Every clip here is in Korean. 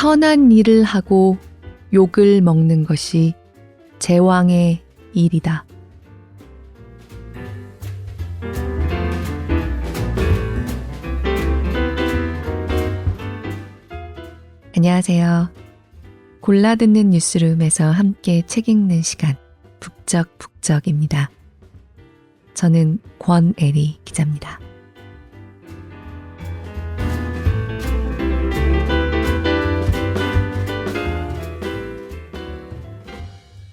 선한 일을 하고 욕을 먹는 것이 제왕의 일이다. 안녕하세요. 골라듣는 뉴스룸에서 함께 책 읽는 시간, 북적북적입니다. 저는 권애리 기자입니다.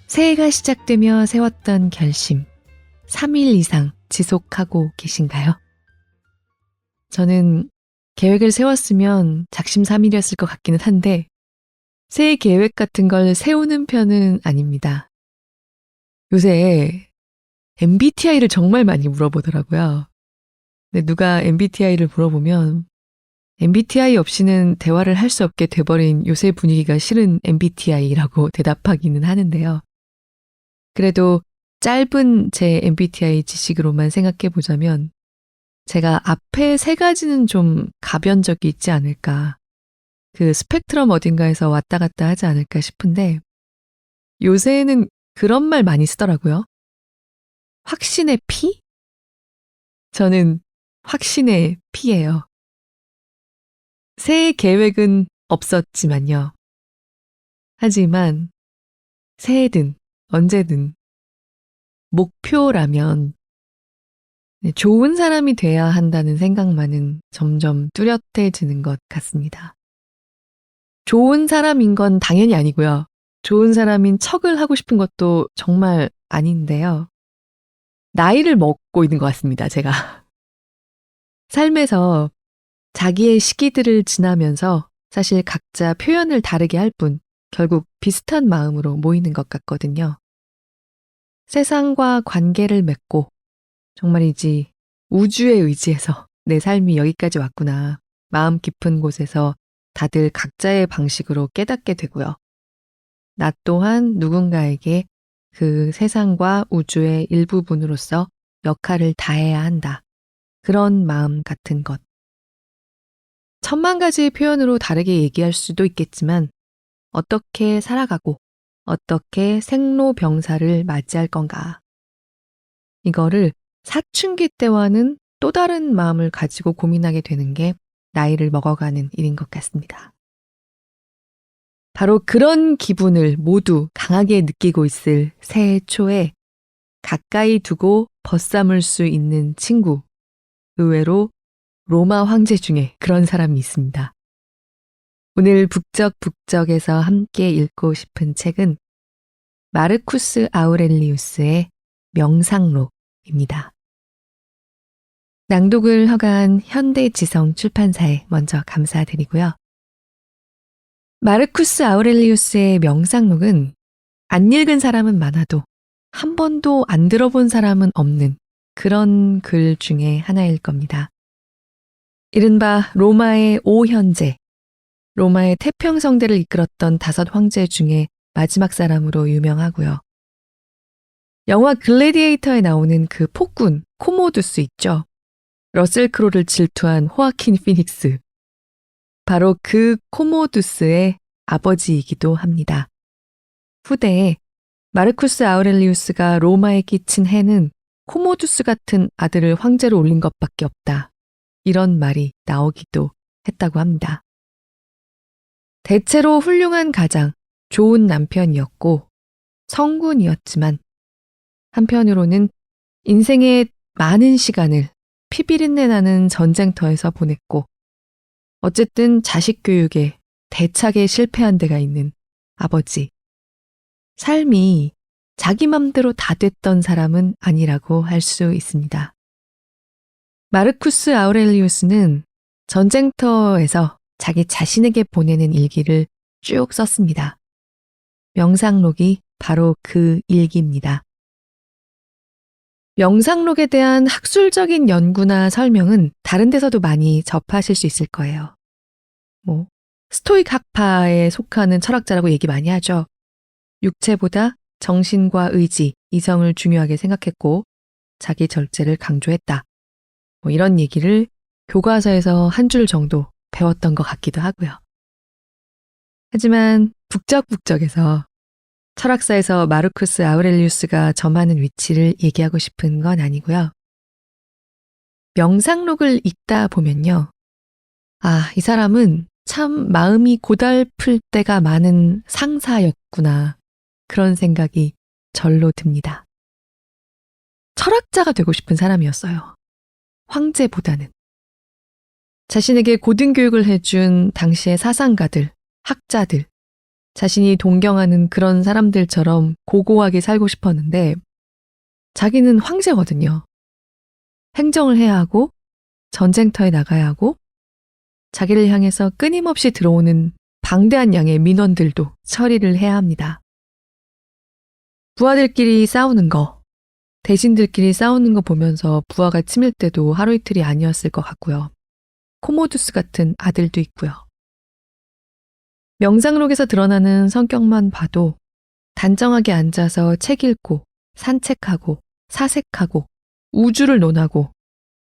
새해가 시작되며 세웠던 결심, 3일 이상 지속하고 계신가요? 저는 계획을 세웠으면 작심삼일이었을 것 같기는 한데 새해 계획 같은 걸 세우는 편은 아닙니다. 요새 MBTI를 정말 많이 물어보더라고요. 근데 누가 MBTI를 물어보면 MBTI 없이는 대화를 할 수 없게 돼버린 요새 분위기가 싫은 MBTI라고 대답하기는 하는데요. 그래도 짧은 제 MBTI 지식으로만 생각해 보자면 제가 앞에 3가지는 좀 가변적이 있지 않을까. 그 스펙트럼 어딘가에서 왔다 갔다 하지 않을까 싶은데 요새는 그런 말 많이 쓰더라고요. 확신의 P? 저는 확신의 P예요. 새해 계획은 없었지만요. 하지만 새해든 언제든 목표라면 좋은 사람이 돼야 한다는 생각만은 점점 뚜렷해지는 것 같습니다. 좋은 사람인 건 당연히 아니고요. 좋은 사람인 척을 하고 싶은 것도 정말 아닌데요. 나이를 먹고 있는 것 같습니다, 제가. 삶에서 자기의 시기들을 지나면서 사실 각자 표현을 다르게 할 뿐 결국 비슷한 마음으로 모이는 것 같거든요. 세상과 관계를 맺고 정말이지 우주에 의지해서 내 삶이 여기까지 왔구나. 마음 깊은 곳에서 다들 각자의 방식으로 깨닫게 되고요. 나 또한 누군가에게 그 세상과 우주의 일부분으로서 역할을 다해야 한다. 그런 마음 같은 것. 10,000가지의 표현으로 다르게 얘기할 수도 있겠지만 어떻게 살아가고 어떻게 생로병사를 맞이할 건가. 이거를 사춘기 때와는 또 다른 마음을 가지고 고민하게 되는 게 나이를 먹어가는 일인 것 같습니다. 바로 그런 기분을 모두 강하게 느끼고 있을 새해 초에 가까이 두고 벗삼을 수 있는 친구, 의외로 로마 황제 중에 그런 사람이 있습니다. 오늘 북적북적에서 함께 읽고 싶은 책은 마르쿠스 아우렐리우스의 명상록입니다. 낭독을 허가한 현대지성 출판사에 먼저 감사드리고요. 마르쿠스 아우렐리우스의 명상록은 안 읽은 사람은 많아도 한 번도 안 들어본 사람은 없는 그런 글 중에 하나일 겁니다. 이른바 로마의 5현제, 로마의 태평성대를 이끌었던 5 황제 중에 마지막 사람으로 유명하고요. 영화 글래디에이터에 나오는 그 폭군 코모두스 있죠. 러셀 크로를 질투한 호아킨 피닉스. 바로 그 코모두스의 아버지이기도 합니다. 후대에 마르쿠스 아우렐리우스가 로마에 끼친 해는 코모두스 같은 아들을 황제로 올린 것밖에 없다. 이런 말이 나오기도 했다고 합니다. 대체로 훌륭한 가장, 좋은 남편이었고 성군이었지만 한편으로는 인생의 많은 시간을 피비린내 나는 전쟁터에서 보냈고 어쨌든 자식 교육에 대차게 실패한 데가 있는 아버지. 삶이 자기 맘대로 다 됐던 사람은 아니라고 할 수 있습니다. 마르쿠스 아우렐리우스는 전쟁터에서 자기 자신에게 보내는 일기를 쭉 썼습니다. 명상록이 바로 그 일기입니다. 명상록에 대한 학술적인 연구나 설명은 다른 데서도 많이 접하실 수 있을 거예요. 스토익 학파에 속하는 철학자라고 얘기 많이 하죠. 육체보다 정신과 의지, 이성을 중요하게 생각했고 자기 절제를 강조했다. 이런 얘기를 교과서에서 한 줄 정도 배웠던 것 같기도 하고요. 하지만 북적북적해서 철학사에서 마르쿠스 아우렐리우스가 점하는 위치를 얘기하고 싶은 건 아니고요. 명상록을 읽다 보면요. 아, 이 사람은 참 마음이 고달플 때가 많은 상사였구나. 그런 생각이 절로 듭니다. 철학자가 되고 싶은 사람이었어요. 황제보다는. 자신에게 고등교육을 해준 당시의 사상가들, 학자들, 자신이 동경하는 그런 사람들처럼 고고하게 살고 싶었는데 자기는 황제거든요. 행정을 해야 하고 전쟁터에 나가야 하고 자기를 향해서 끊임없이 들어오는 방대한 양의 민원들도 처리를 해야 합니다. 부하들끼리 싸우는 거, 대신들끼리 싸우는 거 보면서 부하가 치밀 때도 하루 이틀이 아니었을 것 같고요. 코모두스 같은 아들도 있고요. 명상록에서 드러나는 성격만 봐도 단정하게 앉아서 책 읽고 산책하고 사색하고 우주를 논하고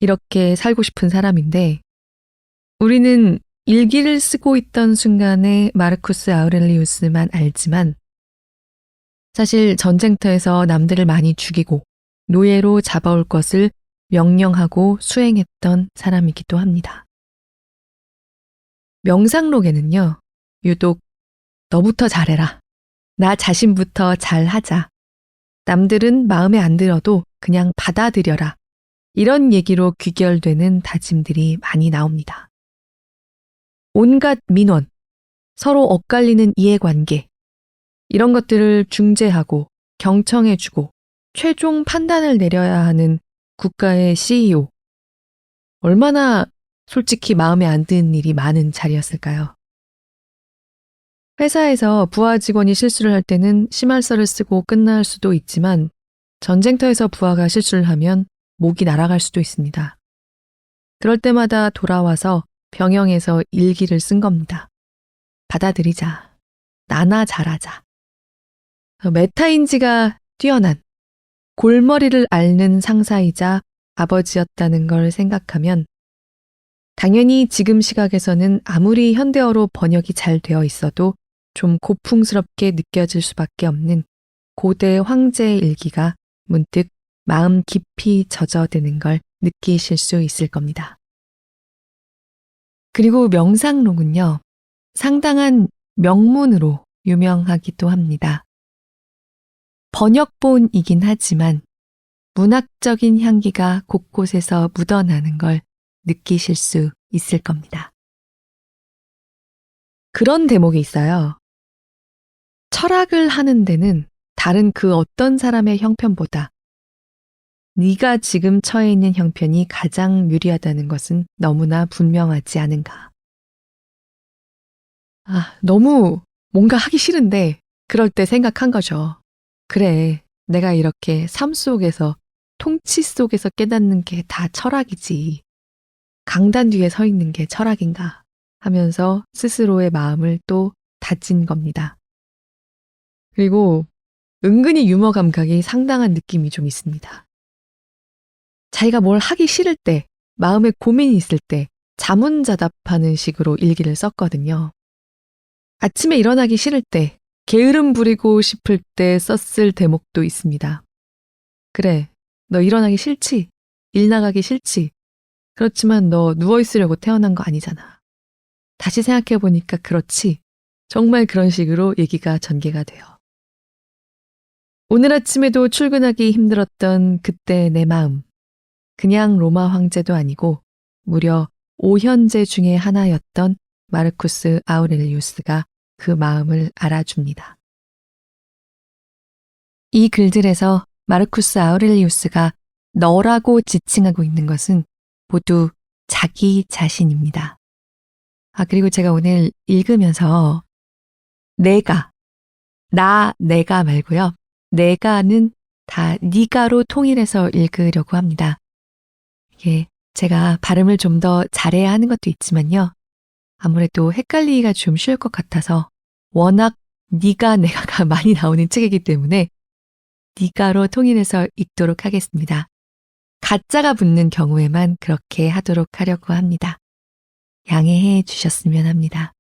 이렇게 살고 싶은 사람인데 우리는 일기를 쓰고 있던 순간에 마르쿠스 아우렐리우스만 알지만 사실 전쟁터에서 남들을 많이 죽이고 노예로 잡아올 것을 명령하고 수행했던 사람이기도 합니다. 명상록에는요. 유독 너부터 잘해라. 나 자신부터 잘하자. 남들은 마음에 안 들어도 그냥 받아들여라. 이런 얘기로 귀결되는 다짐들이 많이 나옵니다. 온갖 민원, 서로 엇갈리는 이해관계, 이런 것들을 중재하고 경청해주고 최종 판단을 내려야 하는 국가의 CEO. 얼마나 솔직히 마음에 안 드는 일이 많은 자리였을까요? 회사에서 부하 직원이 실수를 할 때는 심할서를 쓰고 끝날 수도 있지만 전쟁터에서 부하가 실수를 하면 목이 날아갈 수도 있습니다. 그럴 때마다 돌아와서 병영에서 일기를 쓴 겁니다. 받아들이자. 나나 잘하자. 메타인지가 뛰어난 골머리를 앓는 상사이자 아버지였다는 걸 생각하면 당연히 지금 시각에서는 아무리 현대어로 번역이 잘 되어 있어도 좀 고풍스럽게 느껴질 수밖에 없는 고대 황제의 일기가 문득 마음 깊이 젖어드는 걸 느끼실 수 있을 겁니다. 그리고 명상록은요, 상당한 명문으로 유명하기도 합니다. 번역본이긴 하지만 문학적인 향기가 곳곳에서 묻어나는 걸 느끼실 수 있을 겁니다. 그런 대목이 있어요. 철학을 하는 데는 다른 그 어떤 사람의 형편보다 네가 지금 처해 있는 형편이 가장 유리하다는 것은 너무나 분명하지 않은가. 너무 뭔가 하기 싫은데 그럴 때 생각한 거죠. 그래, 내가 이렇게 삶 속에서 통치 속에서 깨닫는 게 다 철학이지. 강단 뒤에 서 있는 게 철학인가 하면서 스스로의 마음을 또 다진 겁니다. 그리고 은근히 유머 감각이 상당한 느낌이 좀 있습니다. 자기가 뭘 하기 싫을 때, 마음에 고민이 있을 때 자문자답하는 식으로 일기를 썼거든요. 아침에 일어나기 싫을 때, 게으름 부리고 싶을 때 썼을 대목도 있습니다. 그래, 너 일어나기 싫지? 일 나가기 싫지? 그렇지만 너 누워있으려고 태어난 거 아니잖아. 다시 생각해보니까 그렇지. 정말 그런 식으로 얘기가 전개가 돼요. 오늘 아침에도 출근하기 힘들었던 그때 내 마음. 그냥 로마 황제도 아니고 무려 5현제 중에 하나였던 마르쿠스 아우렐리우스가 그 마음을 알아줍니다. 이 글들에서 마르쿠스 아우렐리우스가 너라고 지칭하고 있는 것은 모두 자기 자신입니다. 그리고 제가 오늘 읽으면서 내가 말고요. 내가는 다 니가로 통일해서 읽으려고 합니다. 이게 제가 발음을 좀 더 잘해야 하는 것도 있지만요. 아무래도 헷갈리기가 좀 쉬울 것 같아서 워낙 니가 내가가 많이 나오는 책이기 때문에 니가로 통일해서 읽도록 하겠습니다. 가짜가 붙는 경우에만 그렇게 하도록 하려고 합니다. 양해해 주셨으면 합니다.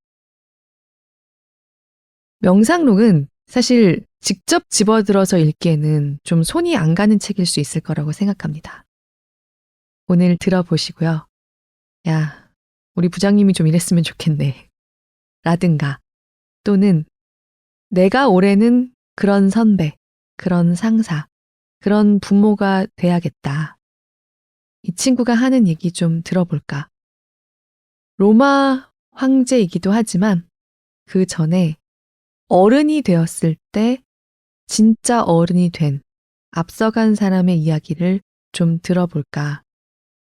명상록은 사실 직접 집어들어서 읽기에는 좀 손이 안 가는 책일 수 있을 거라고 생각합니다. 오늘 들어보시고요. 야, 우리 부장님이 좀 이랬으면 좋겠네. 라든가 또는 내가 올해는 그런 선배, 그런 상사, 그런 부모가 돼야겠다. 이 친구가 하는 얘기 좀 들어볼까. 로마 황제이기도 하지만 그 전에 어른이 되었을 때 진짜 어른이 된 앞서간 사람의 이야기를 좀 들어볼까.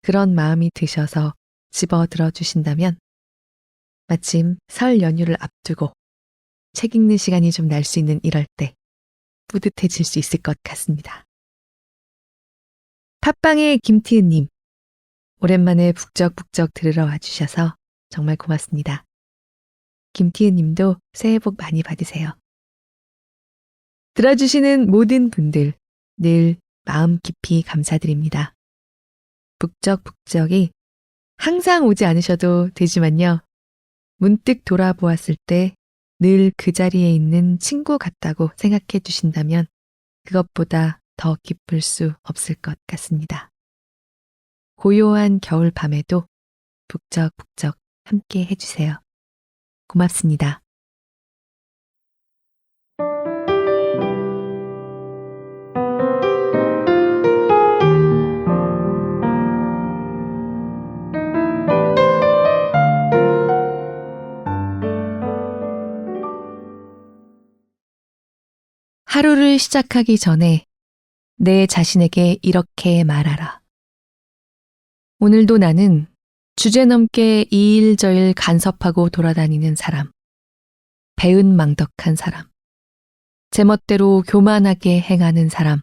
그런 마음이 드셔서 집어들어 주신다면 마침 설 연휴를 앞두고 책 읽는 시간이 좀 날 수 있는 이럴 때 뿌듯해질 수 있을 것 같습니다. 팟빵의 김티은님, 오랜만에 북적북적 들으러 와주셔서 정말 고맙습니다. 김티은님도 새해 복 많이 받으세요. 들어주시는 모든 분들 늘 마음 깊이 감사드립니다. 북적북적이 항상 오지 않으셔도 되지만요. 문득 돌아보았을 때 늘 그 자리에 있는 친구 같다고 생각해 주신다면 그것보다 더 기쁠 수 없을 것 같습니다. 고요한 겨울 밤에도 북적북적 함께 해주세요. 고맙습니다. 하루를 시작하기 전에 내 자신에게 이렇게 말하라. 오늘도 나는 주제넘게 이일저일 간섭하고 돌아다니는 사람, 배은망덕한 사람, 제멋대로 교만하게 행하는 사람,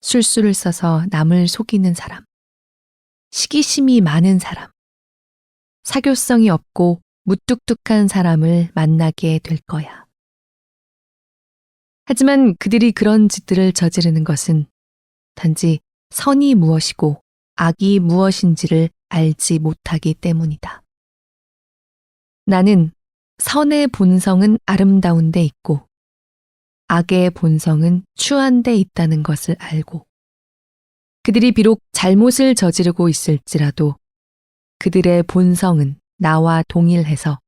술수를 써서 남을 속이는 사람, 시기심이 많은 사람, 사교성이 없고 무뚝뚝한 사람을 만나게 될 거야. 하지만 그들이 그런 짓들을 저지르는 것은 단지 선이 무엇이고 악이 무엇인지를 알지 못하기 때문이다. 나는 선의 본성은 아름다운 데 있고 악의 본성은 추한 데 있다는 것을 알고 그들이 비록 잘못을 저지르고 있을지라도 그들의 본성은 나와 동일해서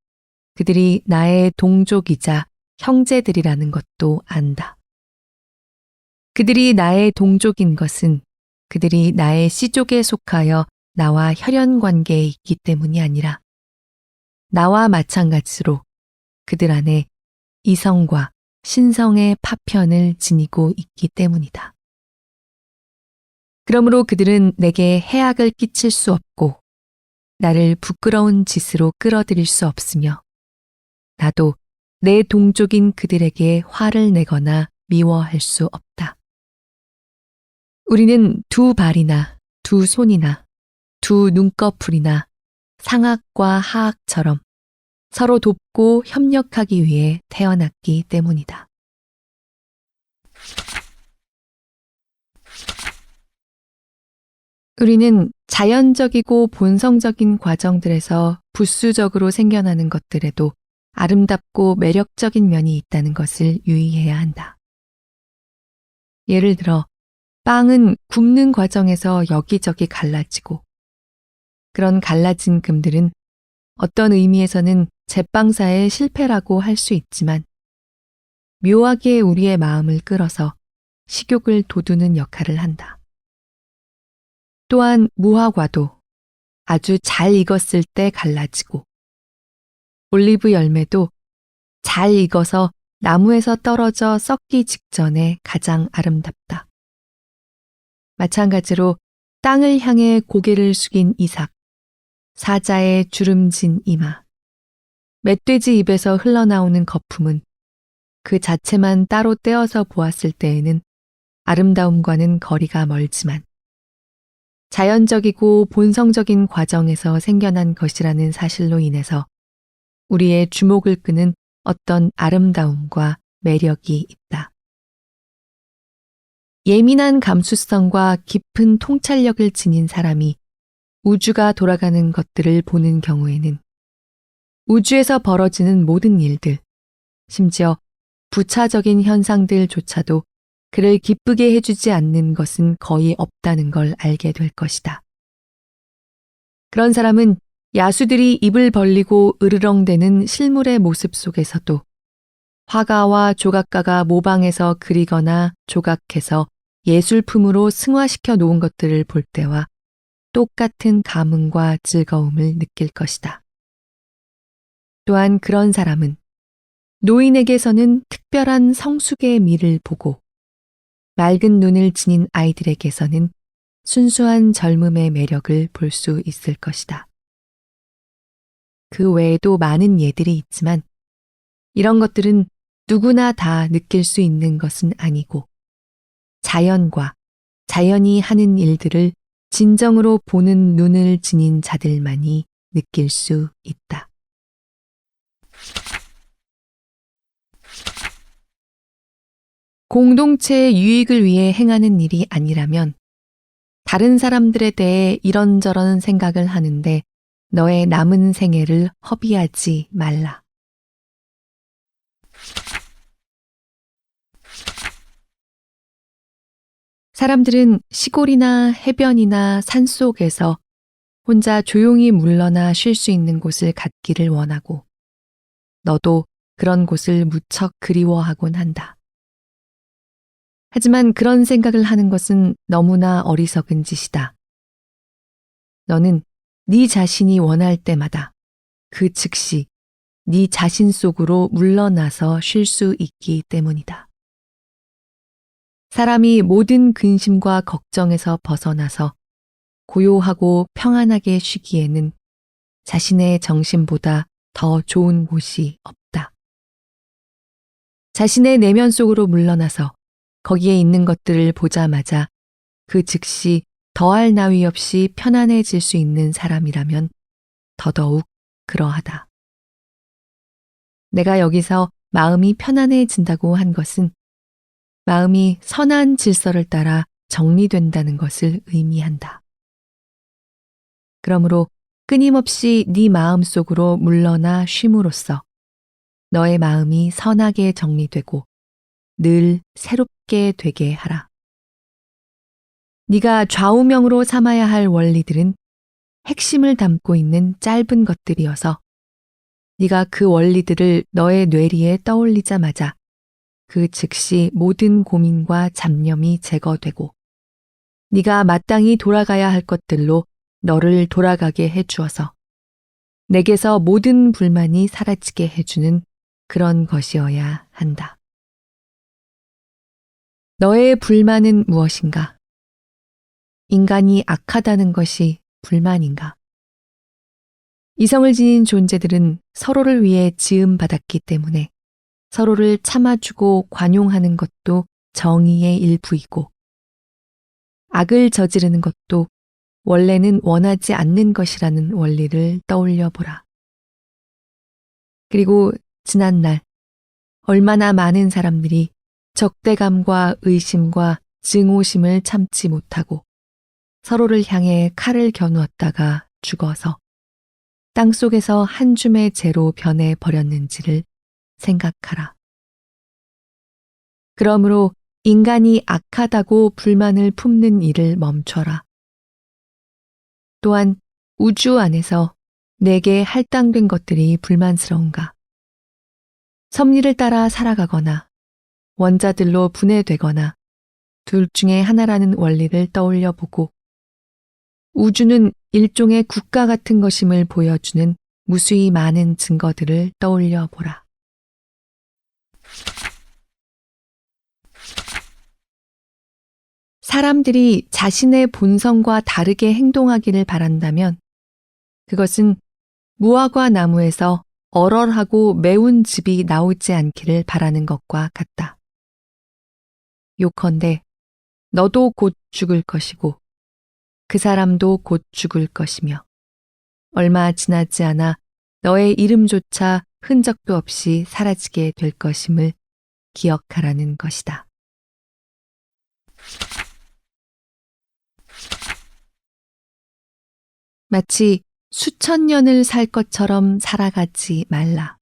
그들이 나의 동족이자 형제들이라는 것도 안다. 그들이 나의 동족인 것은 그들이 나의 씨족에 속하여 나와 혈연 관계에 있기 때문이 아니라 나와 마찬가지로 그들 안에 이성과 신성의 파편을 지니고 있기 때문이다. 그러므로 그들은 내게 해악을 끼칠 수 없고 나를 부끄러운 짓으로 끌어들일 수 없으며 나도 내 동족인 그들에게 화를 내거나 미워할 수 없다. 우리는 두 발이나 두 손이나 두 눈꺼풀이나 상악과 하악처럼 서로 돕고 협력하기 위해 태어났기 때문이다. 우리는 자연적이고 본성적인 과정들에서 부수적으로 생겨나는 것들에도 아름답고 매력적인 면이 있다는 것을 유의해야 한다. 예를 들어 빵은 굽는 과정에서 여기저기 갈라지고 그런 갈라진 금들은 어떤 의미에서는 제빵사의 실패라고 할 수 있지만 묘하게 우리의 마음을 끌어서 식욕을 돋우는 역할을 한다. 또한 무화과도 아주 잘 익었을 때 갈라지고 올리브 열매도 잘 익어서 나무에서 떨어져 썩기 직전에 가장 아름답다. 마찬가지로 땅을 향해 고개를 숙인 이삭, 사자의 주름진 이마, 멧돼지 입에서 흘러나오는 거품은 그 자체만 따로 떼어서 보았을 때에는 아름다움과는 거리가 멀지만 자연적이고 본성적인 과정에서 생겨난 것이라는 사실로 인해서 우리의 주목을 끄는 어떤 아름다움과 매력이 있다. 예민한 감수성과 깊은 통찰력을 지닌 사람이 우주가 돌아가는 것들을 보는 경우에는 우주에서 벌어지는 모든 일들, 심지어 부차적인 현상들조차도 그를 기쁘게 해주지 않는 것은 거의 없다는 걸 알게 될 것이다. 그런 사람은 야수들이 입을 벌리고 으르렁대는 실물의 모습 속에서도 화가와 조각가가 모방해서 그리거나 조각해서 예술품으로 승화시켜 놓은 것들을 볼 때와 똑같은 감흥과 즐거움을 느낄 것이다. 또한 그런 사람은 노인에게서는 특별한 성숙의 미를 보고 맑은 눈을 지닌 아이들에게서는 순수한 젊음의 매력을 볼 수 있을 것이다. 그 외에도 많은 예들이 있지만 이런 것들은 누구나 다 느낄 수 있는 것은 아니고 자연과 자연이 하는 일들을 진정으로 보는 눈을 지닌 자들만이 느낄 수 있다. 공동체의 유익을 위해 행하는 일이 아니라면 다른 사람들에 대해 이런저런 생각을 하는데 너의 남은 생애를 허비하지 말라. 사람들은 시골이나 해변이나 산속에서 혼자 조용히 물러나 쉴 수 있는 곳을 갖기를 원하고 너도 그런 곳을 무척 그리워하곤 한다. 하지만 그런 생각을 하는 것은 너무나 어리석은 짓이다. 너는 네 자신이 원할 때마다 그 즉시 네 자신 속으로 물러나서 쉴 수 있기 때문이다. 사람이 모든 근심과 걱정에서 벗어나서 고요하고 평안하게 쉬기에는 자신의 정신보다 더 좋은 곳이 없다. 자신의 내면 속으로 물러나서 거기에 있는 것들을 보자마자 그 즉시 더할 나위 없이 편안해질 수 있는 사람이라면 더더욱 그러하다. 내가 여기서 마음이 편안해진다고 한 것은 마음이 선한 질서를 따라 정리된다는 것을 의미한다. 그러므로 끊임없이 네 마음 속으로 물러나 쉼으로써 너의 마음이 선하게 정리되고 늘 새롭게 되게 하라. 네가 좌우명으로 삼아야 할 원리들은 핵심을 담고 있는 짧은 것들이어서 네가 그 원리들을 너의 뇌리에 떠올리자마자 그 즉시 모든 고민과 잡념이 제거되고 네가 마땅히 돌아가야 할 것들로 너를 돌아가게 해주어서 내게서 모든 불만이 사라지게 해주는 그런 것이어야 한다. 너의 불만은 무엇인가? 인간이 악하다는 것이 불만인가? 이성을 지닌 존재들은 서로를 위해 지음받았기 때문에 서로를 참아주고 관용하는 것도 정의의 일부이고 악을 저지르는 것도 원래는 원하지 않는 것이라는 원리를 떠올려 보라. 그리고 지난날 얼마나 많은 사람들이 적대감과 의심과 증오심을 참지 못하고 서로를 향해 칼을 겨누었다가 죽어서 땅속에서 한 줌의 재로 변해 버렸는지를 생각하라. 그러므로 인간이 악하다고 불만을 품는 일을 멈춰라. 또한 우주 안에서 내게 할당된 것들이 불만스러운가? 섭리를 따라 살아가거나 원자들로 분해되거나 둘 중에 하나라는 원리를 떠올려 보고 우주는 일종의 국가 같은 것임을 보여주는 무수히 많은 증거들을 떠올려 보라. 사람들이 자신의 본성과 다르게 행동하기를 바란다면 그것은 무화과 나무에서 얼얼하고 매운 즙이 나오지 않기를 바라는 것과 같다. 요컨대 너도 곧 죽을 것이고 그 사람도 곧 죽을 것이며 얼마 지나지 않아 너의 이름조차 흔적도 없이 사라지게 될 것임을 기억하라는 것이다. 마치 수천 년을 살 것처럼 살아가지 말라.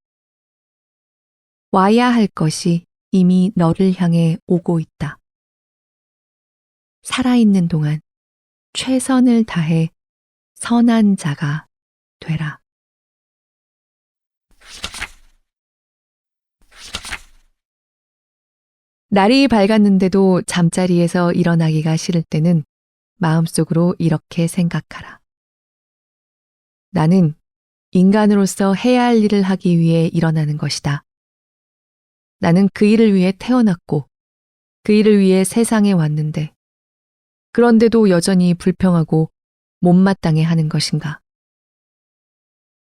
와야 할 것이 이미 너를 향해 오고 있다. 살아있는 동안 최선을 다해 선한 자가 되라. 날이 밝았는데도 잠자리에서 일어나기가 싫을 때는 마음속으로 이렇게 생각하라. 나는 인간으로서 해야 할 일을 하기 위해 일어나는 것이다. 나는 그 일을 위해 태어났고 그 일을 위해 세상에 왔는데 그런데도 여전히 불평하고 못마땅해 하는 것인가?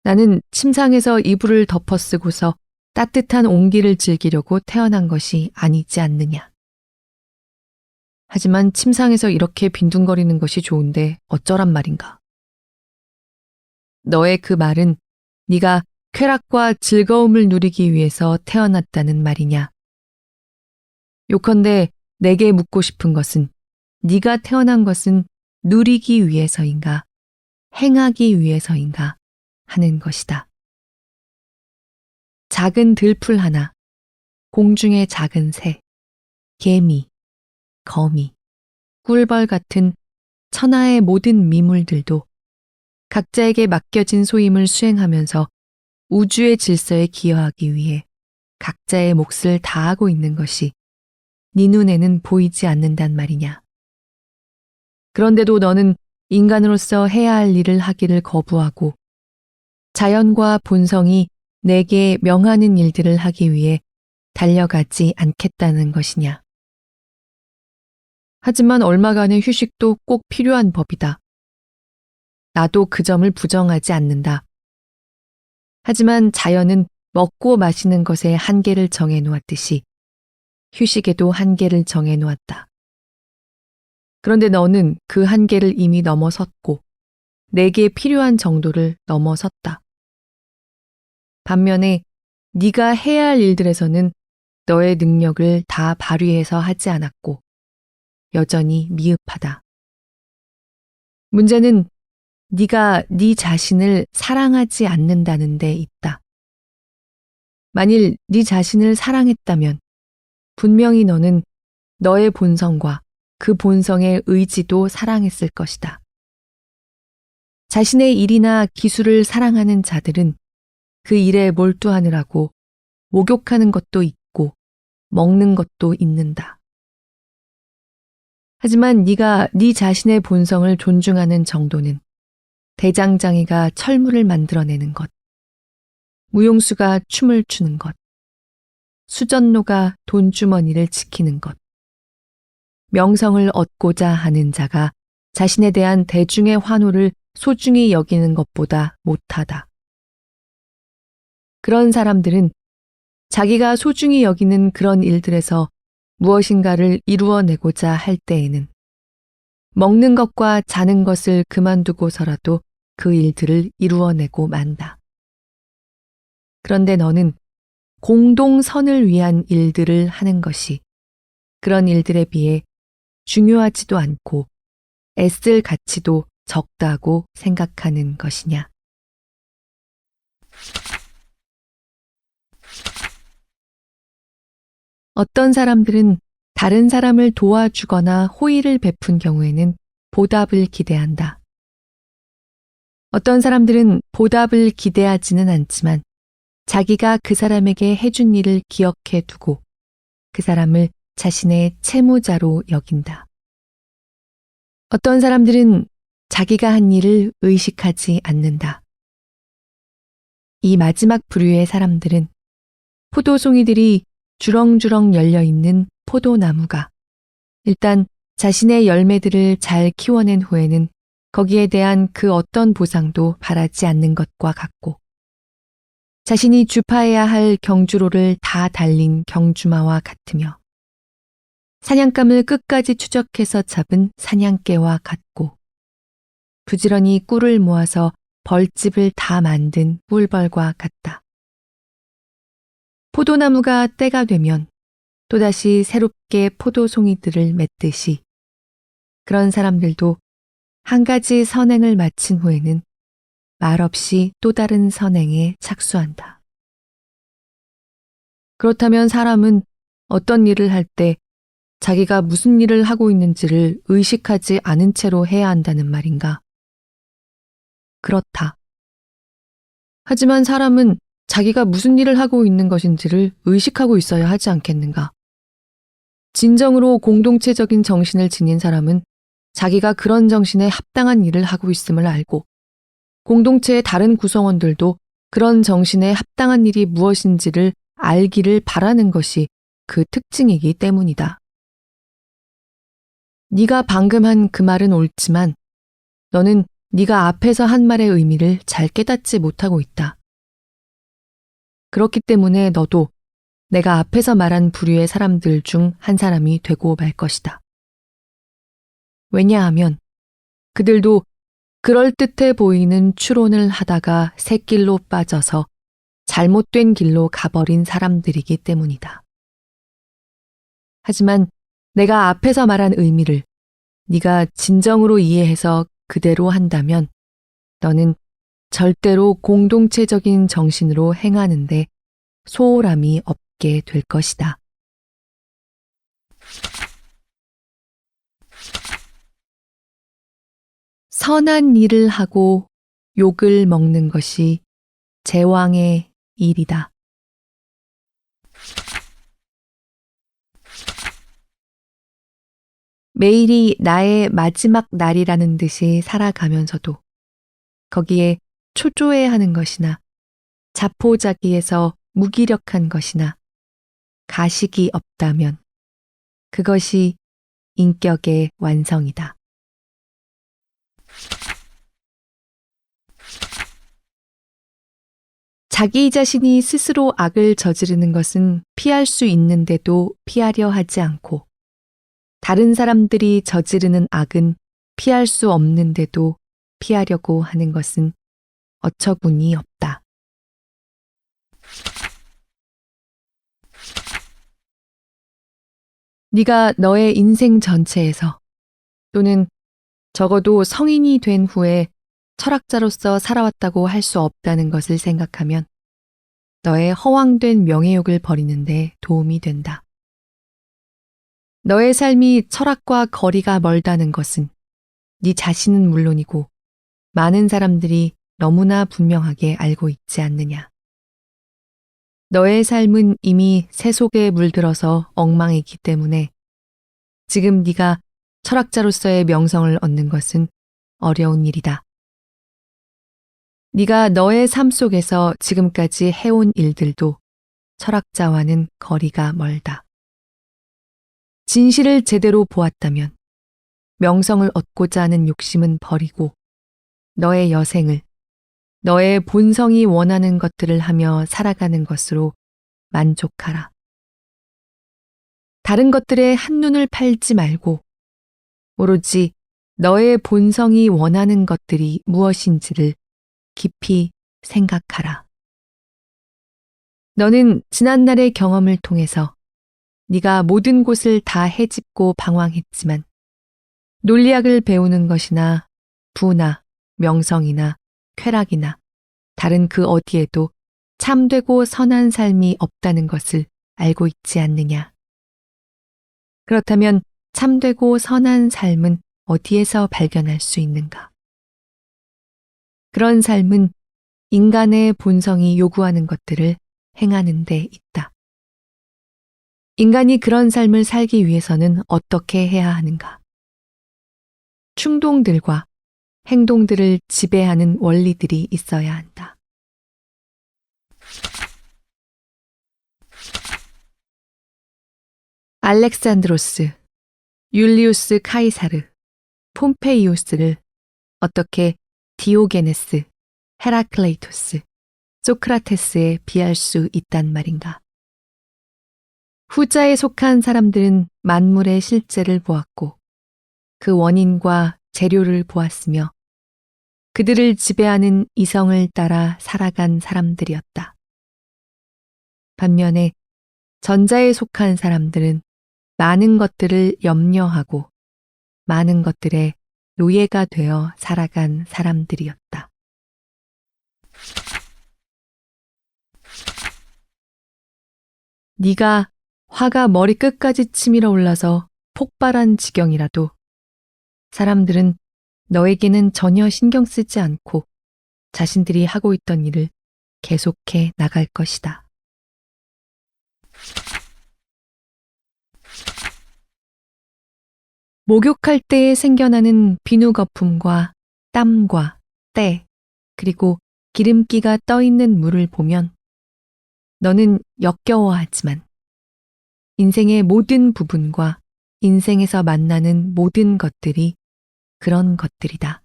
나는 침상에서 이불을 덮어쓰고서 따뜻한 온기를 즐기려고 태어난 것이 아니지 않느냐. 하지만 침상에서 이렇게 빈둥거리는 것이 좋은데 어쩌란 말인가? 너의 그 말은 네가 쾌락과 즐거움을 누리기 위해서 태어났다는 말이냐? 요컨대 내게 묻고 싶은 것은 네가 태어난 것은 누리기 위해서인가, 행하기 위해서인가 하는 것이다. 작은 들풀 하나, 공중의 작은 새, 개미, 거미, 꿀벌 같은 천하의 모든 미물들도 각자에게 맡겨진 소임을 수행하면서 우주의 질서에 기여하기 위해 각자의 몫을 다하고 있는 것이 네 눈에는 보이지 않는단 말이냐. 그런데도 너는 인간으로서 해야 할 일을 하기를 거부하고 자연과 본성이 내게 명하는 일들을 하기 위해 달려가지 않겠다는 것이냐. 하지만 얼마간의 휴식도 꼭 필요한 법이다. 나도 그 점을 부정하지 않는다. 하지만 자연은 먹고 마시는 것에 한계를 정해 놓았듯이 휴식에도 한계를 정해 놓았다. 그런데 너는 그 한계를 이미 넘어섰고 내게 필요한 정도를 넘어섰다. 반면에 네가 해야 할 일들에서는 너의 능력을 다 발휘해서 하지 않았고 여전히 미흡하다. 문제는 네가 네 자신을 사랑하지 않는다는 데 있다. 만일 네 자신을 사랑했다면 분명히 너는 너의 본성과 그 본성의 의지도 사랑했을 것이다. 자신의 일이나 기술을 사랑하는 자들은 그 일에 몰두하느라고 목욕하는 것도 있고 먹는 것도 있는다. 하지만 네가 네 자신의 본성을 존중하는 정도는 대장장이가 철물을 만들어내는 것, 무용수가 춤을 추는 것, 수전노가 돈주머니를 지키는 것, 명성을 얻고자 하는 자가 자신에 대한 대중의 환호를 소중히 여기는 것보다 못하다. 그런 사람들은 자기가 소중히 여기는 그런 일들에서 무엇인가를 이루어내고자 할 때에는 먹는 것과 자는 것을 그만두고서라도 그 일들을 이루어내고 만다. 그런데 너는 공동선을 위한 일들을 하는 것이 그런 일들에 비해 중요하지도 않고 애쓸 가치도 적다고 생각하는 것이냐. 어떤 사람들은 다른 사람을 도와주거나 호의를 베푼 경우에는 보답을 기대한다. 어떤 사람들은 보답을 기대하지는 않지만 자기가 그 사람에게 해준 일을 기억해 두고 그 사람을 자신의 채무자로 여긴다. 어떤 사람들은 자기가 한 일을 의식하지 않는다. 이 마지막 부류의 사람들은 포도송이들이 주렁주렁 열려있는 포도나무가 일단 자신의 열매들을 잘 키워낸 후에는 거기에 대한 그 어떤 보상도 바라지 않는 것과 같고 자신이 주파해야 할 경주로를 다 달린 경주마와 같으며 사냥감을 끝까지 추적해서 잡은 사냥개와 같고 부지런히 꿀을 모아서 벌집을 다 만든 꿀벌과 같다. 포도나무가 때가 되면 또다시 새롭게 포도송이들을 맺듯이 그런 사람들도 한 가지 선행을 마친 후에는 말없이 또 다른 선행에 착수한다. 그렇다면 사람은 어떤 일을 할 때 자기가 무슨 일을 하고 있는지를 의식하지 않은 채로 해야 한다는 말인가? 그렇다. 하지만 사람은 자기가 무슨 일을 하고 있는 것인지를 의식하고 있어야 하지 않겠는가? 진정으로 공동체적인 정신을 지닌 사람은 자기가 그런 정신에 합당한 일을 하고 있음을 알고 공동체의 다른 구성원들도 그런 정신에 합당한 일이 무엇인지를 알기를 바라는 것이 그 특징이기 때문이다. 네가 방금 한 그 말은 옳지만 너는 네가 앞에서 한 말의 의미를 잘 깨닫지 못하고 있다. 그렇기 때문에 너도 내가 앞에서 말한 부류의 사람들 중 한 사람이 되고 말 것이다. 왜냐하면 그들도 그럴듯해 보이는 추론을 하다가 새길로 빠져서 잘못된 길로 가버린 사람들이기 때문이다. 하지만 내가 앞에서 말한 의미를 네가 진정으로 이해해서 그대로 한다면 너는 절대로 공동체적인 정신으로 행하는데 소홀함이 없게 될 것이다. 선한 일을 하고 욕을 먹는 것이 제왕의 일이다. 매일이 나의 마지막 날이라는 듯이 살아가면서도 거기에 초조해하는 것이나 자포자기에서 무기력한 것이나 가식이 없다면 그것이 인격의 완성이다. 자기 자신이 스스로 악을 저지르는 것은 피할 수 있는데도 피하려 하지 않고 다른 사람들이 저지르는 악은 피할 수 없는데도 피하려고 하는 것은 어처구니 없다. 네가 너의 인생 전체에서 또는 적어도 성인이 된 후에 철학자로서 살아왔다고 할 수 없다는 것을 생각하면 너의 허황된 명예욕을 버리는데 도움이 된다. 너의 삶이 철학과 거리가 멀다는 것은 네 자신은 물론이고 많은 사람들이 너무나 분명하게 알고 있지 않느냐. 너의 삶은 이미 새 속에 물들어서 엉망이기 때문에 지금 네가 철학자로서의 명성을 얻는 것은 어려운 일이다. 네가 너의 삶 속에서 지금까지 해온 일들도 철학자와는 거리가 멀다. 진실을 제대로 보았다면 명성을 얻고자 하는 욕심은 버리고 너의 여생을 너의 본성이 원하는 것들을 하며 살아가는 것으로 만족하라. 다른 것들에 한눈을 팔지 말고 오로지 너의 본성이 원하는 것들이 무엇인지를 깊이 생각하라. 너는 지난날의 경험을 통해서 네가 모든 곳을 다 헤집고 방황했지만 논리학을 배우는 것이나 부나 명성이나 쾌락이나 다른 그 어디에도 참되고 선한 삶이 없다는 것을 알고 있지 않느냐. 그렇다면 참되고 선한 삶은 어디에서 발견할 수 있는가? 그런 삶은 인간의 본성이 요구하는 것들을 행하는 데 있다. 인간이 그런 삶을 살기 위해서는 어떻게 해야 하는가? 충동들과 행동들을 지배하는 원리들이 있어야 한다. 알렉산드로스, 율리우스 카이사르, 폼페이우스를 어떻게 디오게네스, 헤라클레이토스, 소크라테스에 비할 수 있단 말인가? 후자에 속한 사람들은 만물의 실제를 보았고 그 원인과 재료를 보았으며 그들을 지배하는 이성을 따라 살아간 사람들이었다. 반면에 전자에 속한 사람들은 많은 것들을 염려하고 많은 것들의 노예가 되어 살아간 사람들이었다. 네가 화가 머리끝까지 치밀어 올라서 폭발한 지경이라도 사람들은 너에게는 전혀 신경 쓰지 않고 자신들이 하고 있던 일을 계속해 나갈 것이다. 목욕할 때에 생겨나는 비누 거품과 땀과 때, 그리고 기름기가 떠있는 물을 보면 너는 역겨워하지만 인생의 모든 부분과 인생에서 만나는 모든 것들이 그런 것들이다.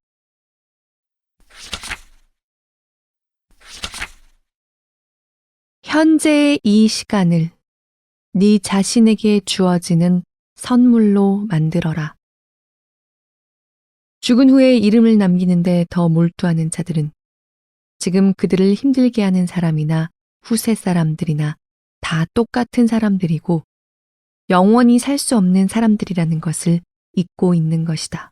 현재의 이 시간을 네 자신에게 주어지는 선물로 만들어라. 죽은 후에 이름을 남기는데 더 몰두하는 자들은 지금 그들을 힘들게 하는 사람이나 후세 사람들이나 다 똑같은 사람들이고 영원히 살 수 없는 사람들이라는 것을 잊고 있는 것이다.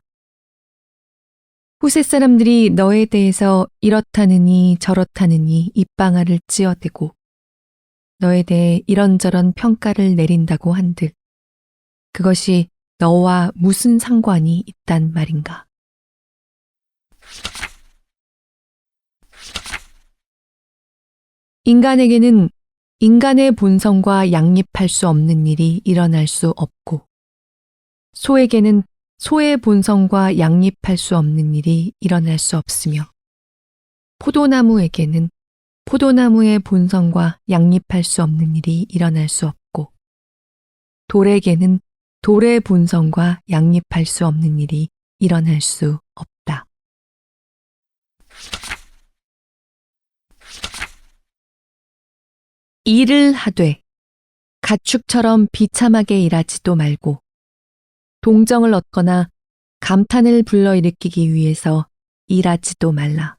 후세 사람들이 너에 대해서 이렇다느니 저렇다느니 입방아를 찧어대고 너에 대해 이런저런 평가를 내린다고 한들 그것이 너와 무슨 상관이 있단 말인가? 인간에게는 인간의 본성과 양립할 수 없는 일이 일어날 수 없고 소에게는 소의 본성과 양립할 수 없는 일이 일어날 수 없으며 포도나무에게는 포도나무의 본성과 양립할 수 없는 일이 일어날 수 없고 돌에게는 돌의 본성과 양립할 수 없는 일이 일어날 수 없다. 일을 하되 가축처럼 비참하게 일하지도 말고 동정을 얻거나 감탄을 불러일으키기 위해서 일하지도 말라.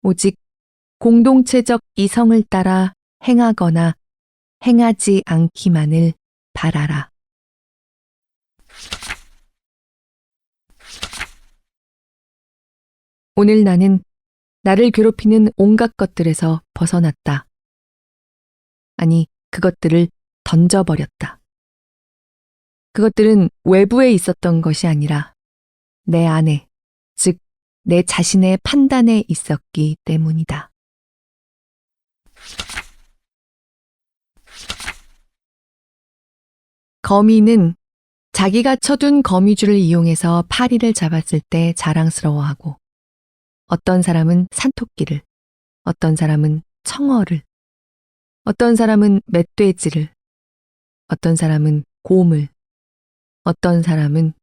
오직 공동체적 이성을 따라 행하거나 행하지 않기만을 바라라. 오늘 나는 나를 괴롭히는 온갖 것들에서 벗어났다. 아니, 그것들을 던져버렸다. 그것들은 외부에 있었던 것이 아니라 내 안에, 즉, 내 자신의 판단에 있었기 때문이다. 거미는 자기가 쳐둔 거미줄을 이용해서 파리를 잡았을 때 자랑스러워하고 어떤 사람은 산토끼를, 어떤 사람은 청어를, 어떤 사람은 멧돼지를, 어떤 사람은 곰을, 어떤 사람은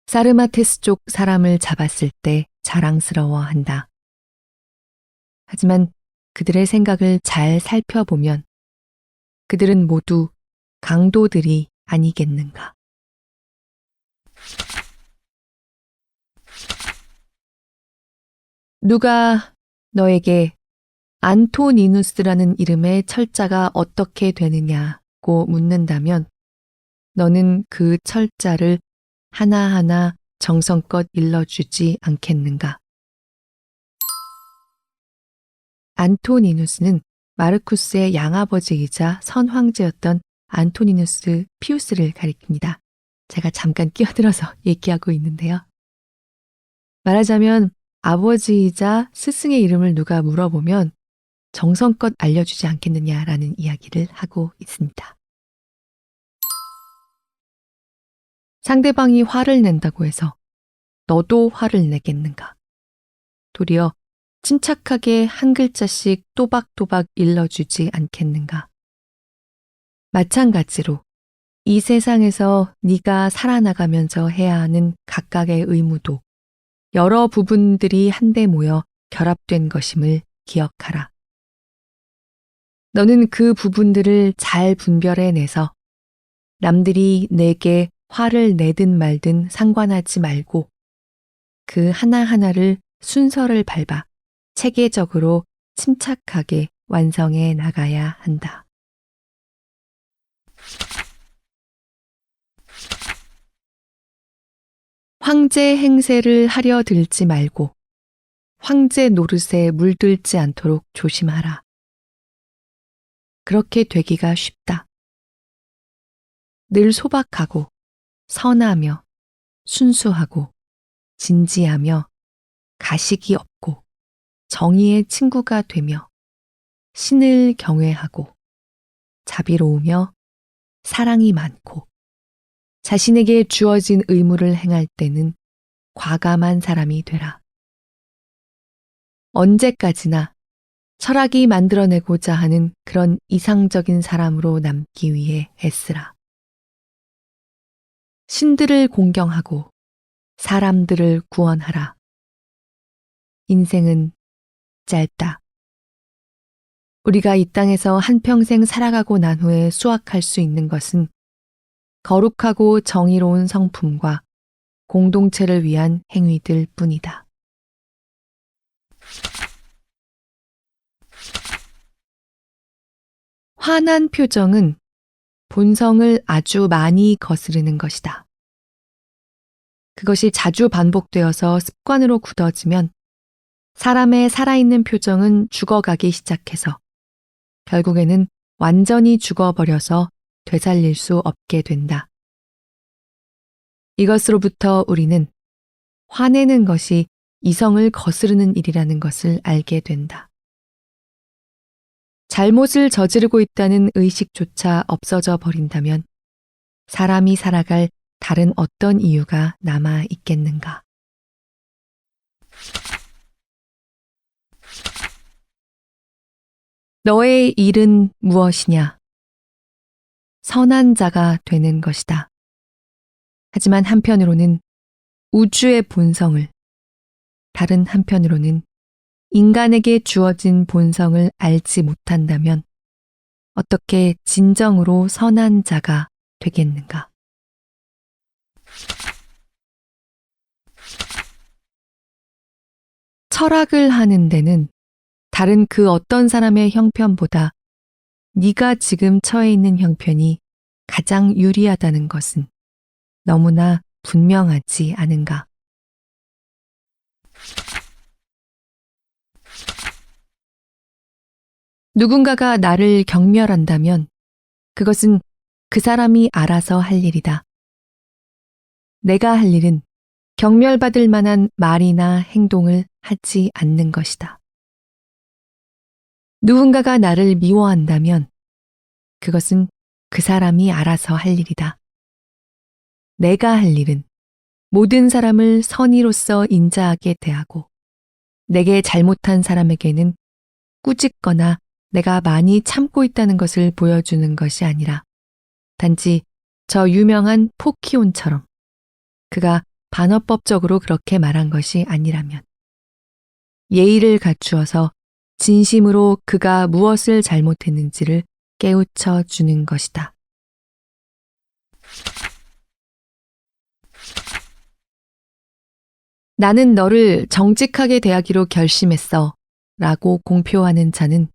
사르마테스 쪽 사람을 잡았을 때 자랑스러워한다. 하지만 그들의 생각을 잘 살펴보면 그들은 모두 강도들이 아니겠는가. 누가 너에게 안토니누스라는 이름의 철자가 어떻게 되느냐고 묻는다면 너는 그 철자를 하나하나 정성껏 일러주지 않겠는가. 안토니누스는 마르쿠스의 양아버지이자 선황제였던 안토니누스 피우스를 가리킵니다. 제가 잠깐 끼어들어서 얘기하고 있는데요. 말하자면 아버지이자 스승의 이름을 누가 물어보면 정성껏 알려주지 않겠느냐라는 이야기를 하고 있습니다. 상대방이 화를 낸다고 해서 너도 화를 내겠는가? 도리어 침착하게 한 글자씩 또박또박 일러주지 않겠는가? 마찬가지로 이 세상에서 네가 살아나가면서 해야 하는 각각의 의무도 여러 부분들이 한데 모여 결합된 것임을 기억하라. 너는 그 부분들을 잘 분별해내서 남들이 내게 화를 내든 말든 상관하지 말고 그 하나하나를 순서를 밟아 체계적으로 침착하게 완성해 나가야 한다. 황제 행세를 하려 들지 말고 황제 노릇에 물들지 않도록 조심하라. 그렇게 되기가 쉽다. 늘 소박하고 선하며 순수하고 진지하며 가식이 없고 정의의 친구가 되며 신을 경외하고 자비로우며 사랑이 많고 자신에게 주어진 의무를 행할 때는 과감한 사람이 되라. 언제까지나 철학이 만들어내고자 하는 그런 이상적인 사람으로 남기 위해 애쓰라. 신들을 공경하고 사람들을 구원하라. 인생은 짧다. 우리가 이 땅에서 한평생 살아가고 난 후에 수확할 수 있는 것은 거룩하고 정의로운 성품과 공동체를 위한 행위들 뿐이다. 화난 표정은 본성을 아주 많이 거스르는 것이다. 그것이 자주 반복되어서 습관으로 굳어지면 사람의 살아있는 표정은 죽어가기 시작해서 결국에는 완전히 죽어버려서 되살릴 수 없게 된다. 이것으로부터 우리는 화내는 것이 이성을 거스르는 일이라는 것을 알게 된다. 잘못을 저지르고 있다는 의식조차 없어져 버린다면 사람이 살아갈 다른 어떤 이유가 남아 있겠는가? 너의 일은 무엇이냐? 선한 자가 되는 것이다. 하지만 한편으로는 우주의 본성을, 다른 한편으로는 인간에게 주어진 본성을 알지 못한다면 어떻게 진정으로 선한 자가 되겠는가? 철학을 하는 데는 다른 그 어떤 사람의 형편보다 네가 지금 처해 있는 형편이 가장 유리하다는 것은 너무나 분명하지 않은가? 누군가가 나를 경멸한다면 그것은 그 사람이 알아서 할 일이다. 내가 할 일은 경멸받을 만한 말이나 행동을 하지 않는 것이다. 누군가가 나를 미워한다면 그것은 그 사람이 알아서 할 일이다. 내가 할 일은 모든 사람을 선의로서 인자하게 대하고 내게 잘못한 사람에게는 꾸짖거나 내가 많이 참고 있다는 것을 보여주는 것이 아니라 단지 저 유명한 포키온처럼 그가 반어법적으로 그렇게 말한 것이 아니라면 예의를 갖추어서 진심으로 그가 무엇을 잘못했는지를 깨우쳐 주는 것이다. 나는 너를 정직하게 대하기로 결심했어 라고 공표하는 자는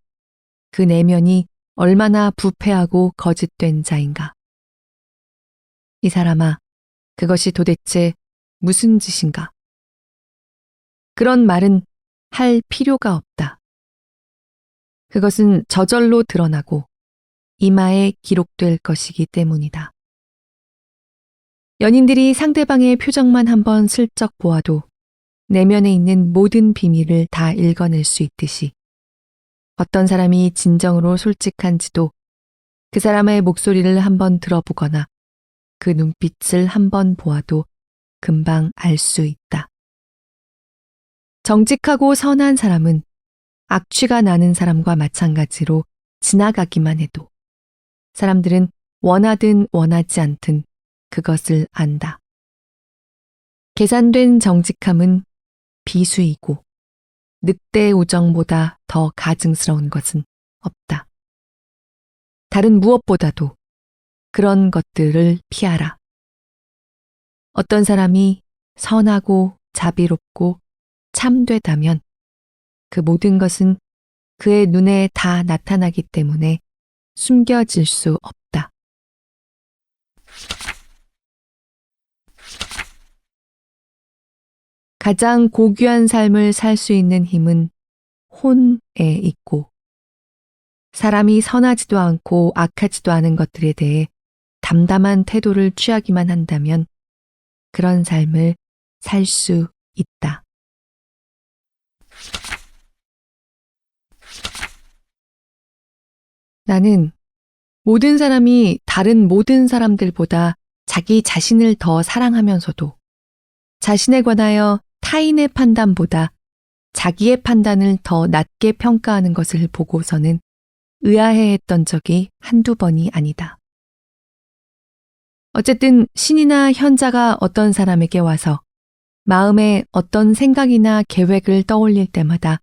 그 내면이 얼마나 부패하고 거짓된 자인가. 이 사람아, 그것이 도대체 무슨 짓인가? 그런 말은 할 필요가 없다. 그것은 저절로 드러나고 이마에 기록될 것이기 때문이다. 연인들이 상대방의 표정만 한번 슬쩍 보아도 내면에 있는 모든 비밀을 다 읽어낼 수 있듯이 어떤 사람이 진정으로 솔직한지도 그 사람의 목소리를 한번 들어보거나 그 눈빛을 한번 보아도 금방 알 수 있다. 정직하고 선한 사람은 악취가 나는 사람과 마찬가지로 지나가기만 해도 사람들은 원하든 원하지 않든 그것을 안다. 계산된 정직함은 비수이고 늑대 우정보다 더 가증스러운 것은 없다. 다른 무엇보다도 그런 것들을 피하라. 어떤 사람이 선하고 자비롭고 참되다면 그 모든 것은 그의 눈에 다 나타나기 때문에 숨겨질 수 없다. 가장 고귀한 삶을 살 수 있는 힘은 혼에 있고 사람이 선하지도 않고 악하지도 않은 것들에 대해 담담한 태도를 취하기만 한다면 그런 삶을 살 수 있다. 나는 모든 사람이 다른 모든 사람들보다 자기 자신을 더 사랑하면서도 자신에 관하여 타인의 판단보다 자기의 판단을 더 낮게 평가하는 것을 보고서는 의아해했던 적이 한두 번이 아니다. 어쨌든 신이나 현자가 어떤 사람에게 와서 마음에 어떤 생각이나 계획을 떠올릴 때마다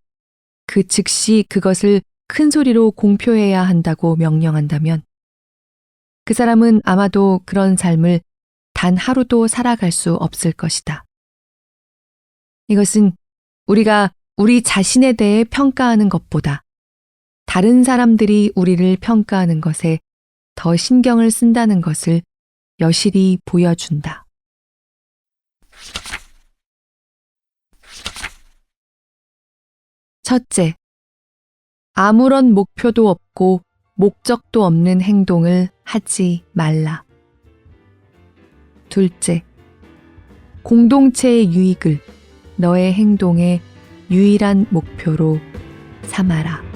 그 즉시 그것을 큰 소리로 공표해야 한다고 명령한다면 그 사람은 아마도 그런 삶을 단 하루도 살아갈 수 없을 것이다. 이것은 우리가 우리 자신에 대해 평가하는 것보다 다른 사람들이 우리를 평가하는 것에 더 신경을 쓴다는 것을 여실히 보여준다. 첫째, 아무런 목표도 없고 목적도 없는 행동을 하지 말라. 둘째, 공동체의 유익을 너의 행동의 유일한 목표로 삼아라.